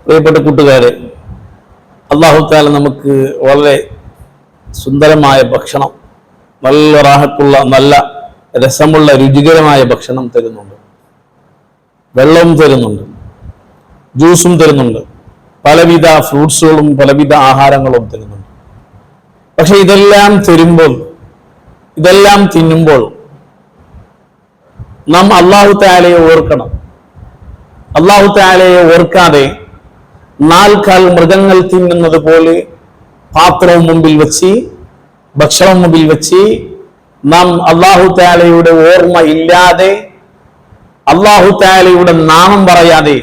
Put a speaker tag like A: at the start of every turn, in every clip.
A: പ്രിയപ്പെട്ട കൂട്ടുകാരെ, അല്ലാഹു തആല നമുക്ക് വളരെ സുന്ദരമായ ഭക്ഷണം, നല്ല റാഹത്തുള്ള, നല്ല രസമുള്ള, രുചികരമായ ഭക്ഷണം തരുന്നുണ്ട്. വെള്ളവും തരുന്നുണ്ട്, ജ്യൂസും തരുന്നുണ്ട്, പലവിധ ഫ്രൂട്ട്സുകളും പലവിധ ആഹാരങ്ങളും തരുന്നുണ്ട്. പക്ഷെ ഇതെല്ലാം തരുമ്പോൾ, ഇതെല്ലാം തിന്നുമ്പോൾ നാം അല്ലാഹു തആലയെ ഓർക്കണം. അല്ലാഹു തആലയെ ഓർക്കാതെ നാൽക്കാൽ മൃഗങ്ങൾ തിന്നുന്നത് പോലെ പാത്രവും മുമ്പിൽ വെച്ച്, ഭക്ഷണം മുമ്പിൽ വെച്ച് നാം അല്ലാഹു തആലയുടെ ഓർമ്മ ഇല്ലാതെ, അല്ലാഹു തആലയുടെ നാമം പറയാതെ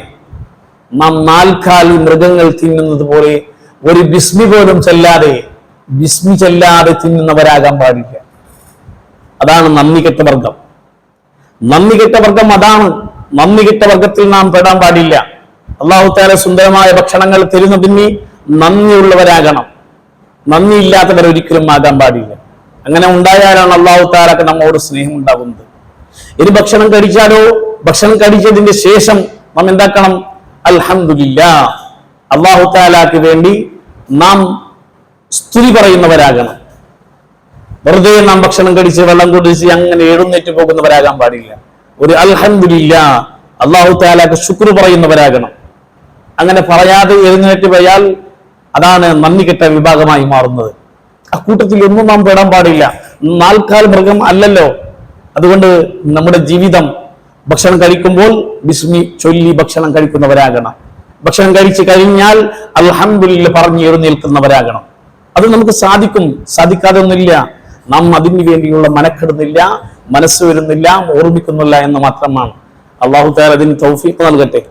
A: നാം നാൽക്കാൽ മൃഗങ്ങൾ തിന്നുന്നത് പോലെ ഒരു ബിസ്മി പോലും ചെല്ലാതെ തിന്നുന്നവരാകാൻ പാടില്ല. അതാണ് നന്ദി കെട്ട വർഗം. നന്ദി കെട്ട വർഗം അതാണ്. നന്ദി കെട്ട വർഗത്തിൽ നാം പെടാൻ പാടില്ല. അല്ലാഹു തആല സുന്ദരമായ ഭക്ഷണങ്ങൾ തരുന്നതിന് നന്ദിയുള്ളവരാകണം. നന്ദിയില്ലാത്തവർ ഒരിക്കലും ആകാൻ പാടില്ല. അങ്ങനെ ഉണ്ടായാലാണ് അല്ലാഹു തആലക്ക് നമ്മോട് സ്നേഹം ഉണ്ടാകുന്നത്. ഇനി ഭക്ഷണം കഴിച്ചാലോ, ഭക്ഷണം കഴിച്ചതിന്റെ ശേഷം നാം എന്താക്കണം? അൽഹംദുലില്ലാഹ്, അല്ലാഹു തആലക്ക് വേണ്ടി നാം സ്തുതി പറയുന്നവരാകണം. വെറുതെ നാം ഭക്ഷണം കഴിച്ച് വെള്ളം കുടിച്ച് അങ്ങനെ എഴുന്നേറ്റ് പോകുന്നവരാകാൻ പാടില്ല. ഒരു അൽഹംദുലില്ലാഹ്, അല്ലാഹു തആലക്ക് ശുക്ർ പറയുന്നവരാകണം. അങ്ങനെ പറയാതെ എഴുന്നേറ്റ് പോയാൽ അതാണ് നന്ദി കെട്ട വിഭാഗമായി മാറുന്നത്. അക്കൂട്ടത്തിൽ ഒന്നും നാം പെടാൻ പാടില്ല. നാൽക്കാൽ മൃഗം അല്ലല്ലോ. അതുകൊണ്ട് നമ്മുടെ ജീവിതം ഭക്ഷണം കഴിക്കുമ്പോൾ ബിസ്മി ചൊല്ലി ഭക്ഷണം കഴിക്കുന്നവരാകണം. ഭക്ഷണം കഴിച്ചു കഴിഞ്ഞാൽ അൽഹംദുലില്ലാഹ് പറഞ്ഞ് എഴുന്നേൽക്കുന്നവരാകണം. അത് നമുക്ക് സാധിക്കും, സാധിക്കാതെ ഒന്നുമില്ല. നാം അതിന് വേണ്ടിയുള്ള മനക്കെടുന്നില്ല, മനസ്സ് വരുന്നില്ല, ഓർമ്മിക്കുന്നില്ല എന്ന് മാത്രമാണ്. അല്ലാഹു തആല അതിന് തൗഫീഖ് നൽകട്ടെ.